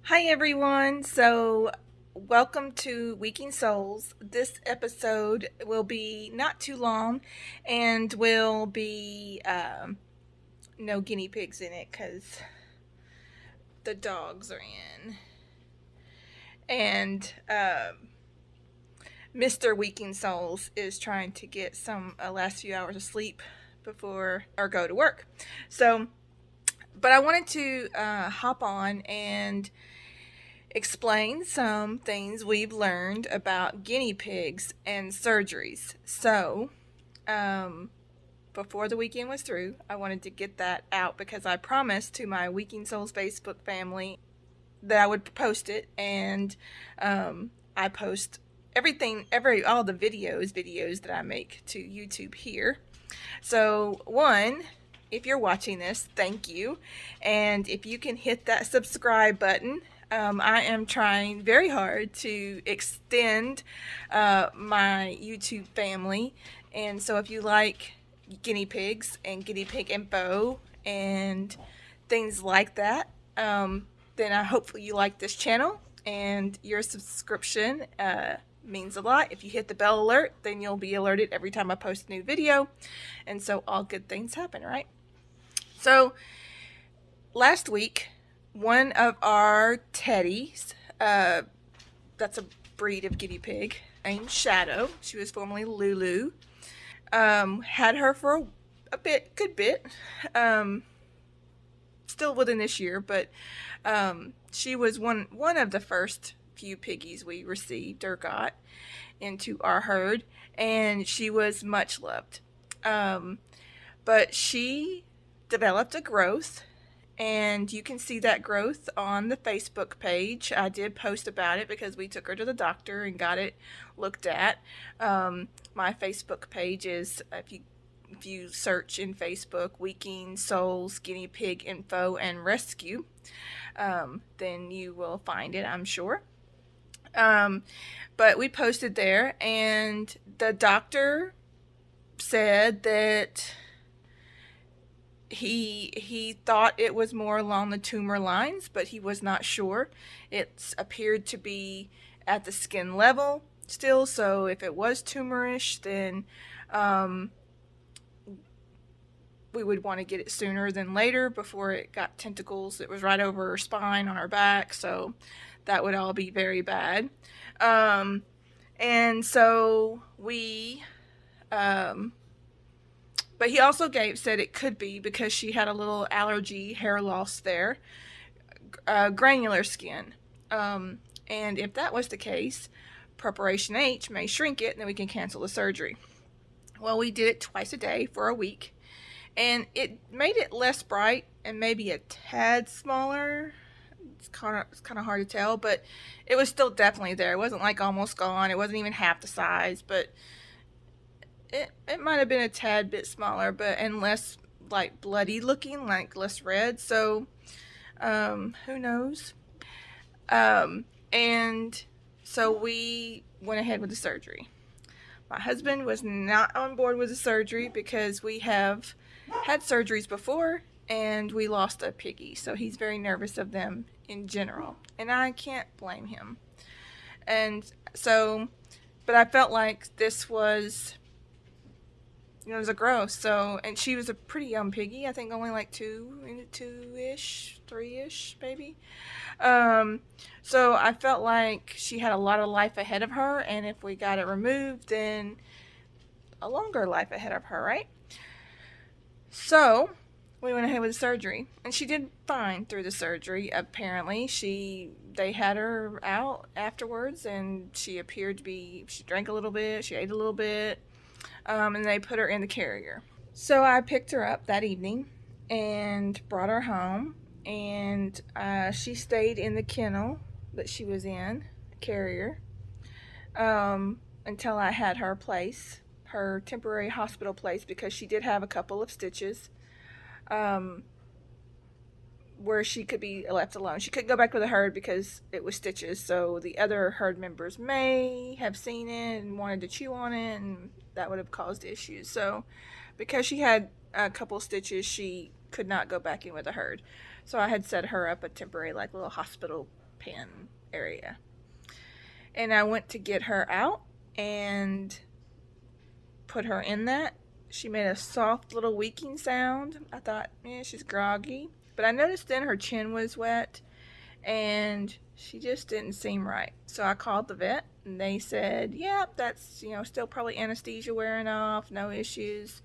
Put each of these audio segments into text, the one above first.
Hi everyone. Welcome to Weeking Souls. This episode will be not too long and will be no guinea pigs in it because the dogs are in. And Mr. Weeking Souls is trying to get some last few hours of sleep before or go to work. But I wanted to hop on and explain some things we've learned about guinea pigs and surgeries. Um, Before the weekend was through, I wanted to get that out because I promised to my Weeking Souls Facebook family that I would post it, and I post all the videos that I make to YouTube here. So, one, if you're watching this, thank you. And if you can hit that subscribe button, I am trying very hard to extend my YouTube family. And so, if you like guinea pigs and guinea pig info and things like that, then I hopefully you like this channel. And your subscription means a lot. If you hit the bell alert, then you'll be alerted every time I post a new video. And so all good things happen, right? So last week, one of our teddies, that's a breed of guinea pig named Shadow. She was formerly Lulu. Had her for good bit. Um, Still within this year, but she was one of the first few piggies we received or got into our herd, and she was much loved. Um, but she developed a growth, and you can see that growth on the Facebook page. I did post about it because we took her to the doctor and got it looked at. My Facebook page is, if you search in Facebook Weeking Souls Guinea Pig Info and Rescue, then you will find it, I'm sure. But we posted there, and the doctor said that he thought it was more along the tumor lines, but he was not sure. It appeared to be at the skin level still, so if it was tumorish, then we would want to get it sooner than later before it got tentacles. It was right over her spine on her back, so that would all be very bad. And so we but he also said it could be because she had a little allergy, hair loss there, granular skin. And if that was the case, preparation H may shrink it, and then we can cancel the surgery. Well, we did it twice a day for a week, and it made it less bright and maybe a tad smaller. It's kind of hard to tell, but it was still definitely there. It wasn't like almost gone. It wasn't even half the size, but it might have been a tad bit smaller, but and less like bloody looking, like less red. So who knows? And so we went ahead with the surgery. My husband was not on board with the surgery because we have had surgeries before and we lost a piggy, so he's very nervous of them in general, and I can't blame him. And so, but I felt like this was, it was a growth. So, and she was a pretty young piggy. I think only like two-ish, three-ish, maybe. Um, so I felt like she had a lot of life ahead of her, and if we got it removed, then a longer life ahead of her, right? So we went ahead with the surgery, and she did fine through the surgery. Apparently, they had her out afterwards, and she appeared to be. She drank a little bit, she ate a little bit, and they put her in the carrier. So I picked her up that evening and brought her home, and she stayed in the kennel that she was in, carrier, until I had her temporary hospital place, because she did have a couple of stitches um, where she could be left alone. She couldn't go back with the herd because it was stitches, so the other herd members may have seen it and wanted to chew on it, and that would have caused issues. So because she had a couple stitches, she could not go back in with the herd. So I had set her up a temporary, like, little hospital pen area. And I went to get her out and put her in that. She made a soft little weaking sound. I thought, she's groggy. But I noticed then her chin was wet and she just didn't seem right. So I called the vet and they said, yep, that's, still probably anesthesia wearing off, no issues.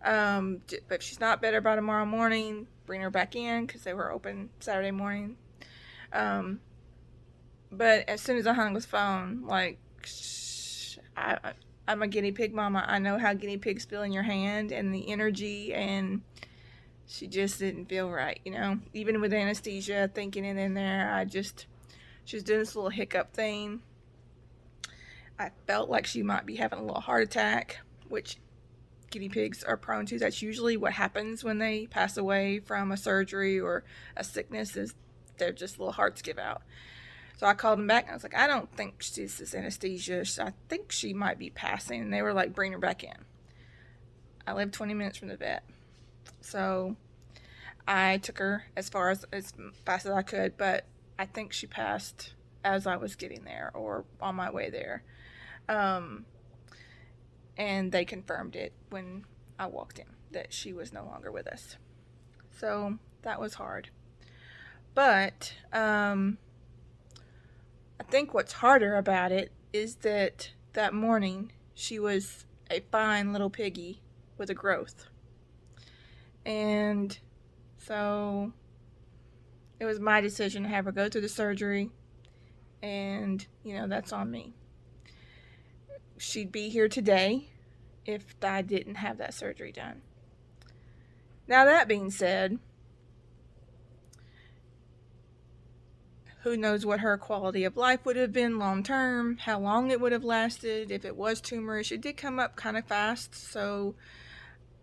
But if she's not better by tomorrow morning, bring her back in because they were open Saturday morning. But as soon as I hung the phone, I'm a guinea pig mama. I know how guinea pigs feel in your hand and the energy, and she just didn't feel right, Even with anesthesia, thinking it in there, she was doing this little hiccup thing. I felt like she might be having a little heart attack, which guinea pigs are prone to. That's usually what happens when they pass away from a surgery or a sickness, is their just little hearts give out. So I called them back and I was like, I don't think this is anesthesia. I think she might be passing. And they were like, bring her back in. I live 20 minutes from the vet. So I took her as fast as I could, but I think she passed as I was getting there or on my way there. And they confirmed it when I walked in, that she was no longer with us. So that was hard. But I think what's harder about it is that morning she was a fine little piggy with a growth. And so it was my decision to have her go through the surgery, and that's on me. She'd be here today if I didn't have that surgery done. Now, that being said, who knows what her quality of life would have been long term, how long it would have lasted, if it was tumorish. It did come up kind of fast, so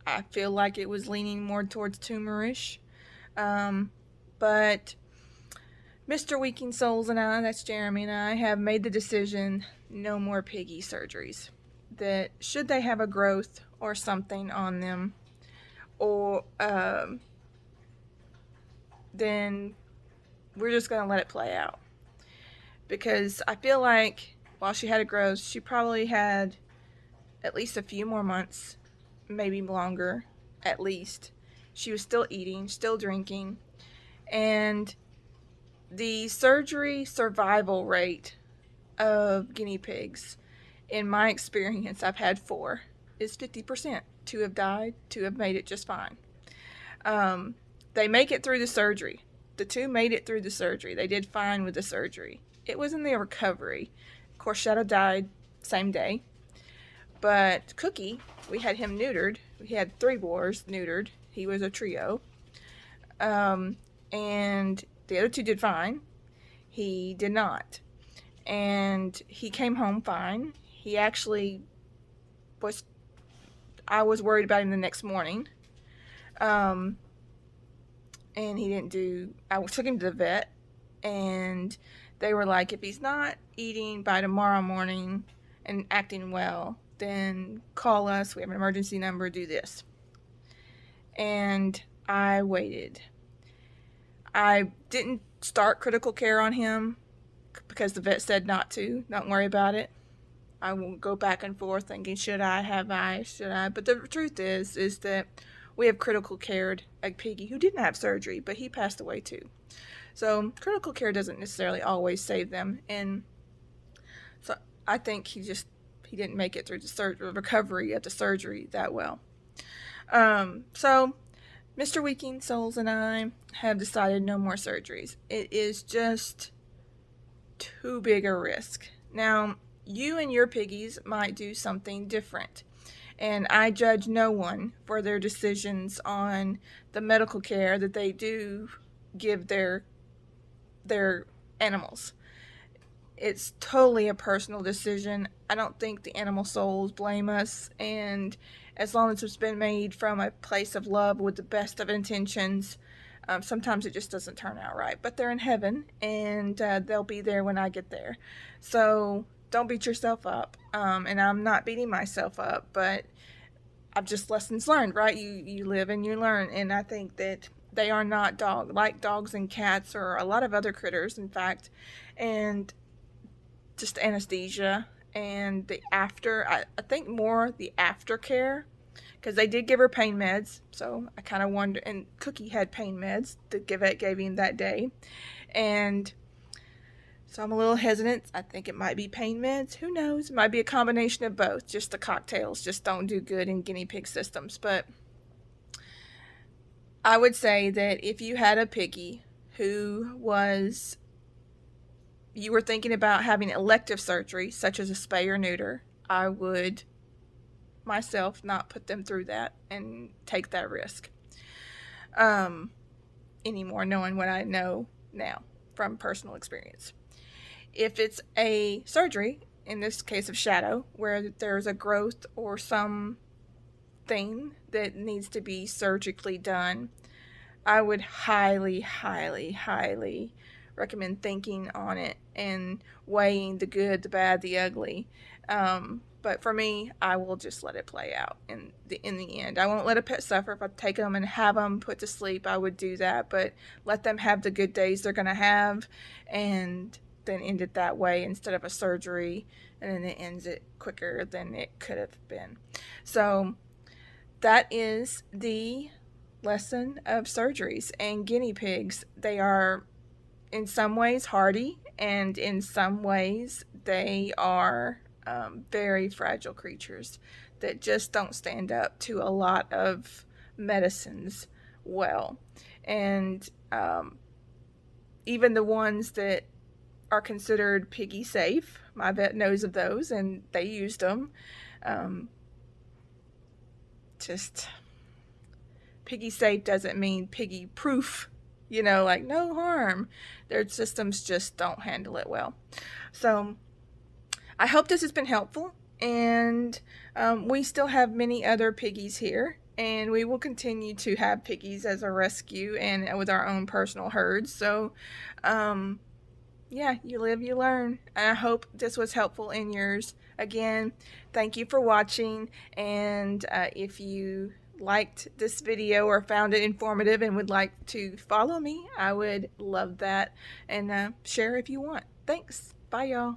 I feel like it was leaning more towards tumorish. But Mr. Weaking Souls and I, that's Jeremy and I, have made the decision, no more piggy surgeries. That should they have a growth or something on them, or then we're just going to let it play out. Because I feel like while she had a growth, she probably had at least a few more months, maybe longer, at least. She was still eating, still drinking, and the surgery survival rate of guinea pigs, in my experience, I've had 4, is 50%. 2 have died, 2 have made it just fine. They make it through the surgery. The 2 made it through the surgery. They did fine with the surgery. It was in their recovery. Of course, Shadow died same day. But Cookie, we had him neutered. We had 3 boars neutered. He was a trio. And the other 2 did fine. He did not. And he came home fine. He actually I was worried about him the next morning. And he didn't I took him to the vet, and they were like, if he's not eating by tomorrow morning and acting well, then call us. We have an emergency number, do this. And I waited. I didn't start critical care on him because the vet said not to. Don't worry about it. I will go back and forth thinking, should I? But the truth is that we have critical cared a piggy who didn't have surgery, but he passed away too. So critical care doesn't necessarily always save them. And so I think he didn't make it through the recovery of the surgery that well. So Mr. Weaking Souls and I have decided no more surgeries. It is just too big a risk. Now, you and your piggies might do something different. And I judge no one for their decisions on the medical care that they do give their animals. It's totally a personal decision. I don't think the animal souls blame us, and as long as it's been made from a place of love with the best of intentions, sometimes it just doesn't turn out right. But they're in heaven, and they'll be there when I get there. So don't beat yourself up. And I'm not beating myself up, but I've just lessons learned, right? You live and you learn, and I think that They are not like dogs and cats or a lot of other critters, in fact. And just anesthesia and I think more the aftercare, because they did give her pain meds. So I kind of wonder, and Cookie had pain meds that gave him that day. And so I'm a little hesitant. I think it might be pain meds. Who knows? It might be a combination of both. Just the cocktails just don't do good in guinea pig systems. But I would say that if you had a piggy who you were thinking about having elective surgery, such as a spay or neuter, I would myself not put them through that and take that risk anymore, knowing what I know now from personal experience. If it's a surgery, in this case of shadow, where there's a growth or something that needs to be surgically done, I would highly, highly, highly recommend thinking on it and weighing the good, the bad, the ugly. But for me, I will just let it play out in the end. I won't let a pet suffer. If I take them and have them put to sleep, I would do that. But let them have the good days they're going to have, and then end it that way instead of a surgery, and then it ends it quicker than it could have been. So that is the lesson of surgeries and guinea pigs. They are in some ways hardy, and in some ways they are very fragile creatures that just don't stand up to a lot of medicines well. And even the ones that are considered piggy safe, my vet knows of those, and they used them. Just piggy safe doesn't mean piggy proof, like no harm. Their systems just don't handle it well. So I hope this has been helpful, and we still have many other piggies here, and we will continue to have piggies as a rescue and with our own personal herds. So yeah, you live, you learn. And I hope this was helpful in yours. Again, thank you for watching, and if you liked this video or found it informative and would like to follow me, I would love that, and share if you want. Thanks. Bye, y'all.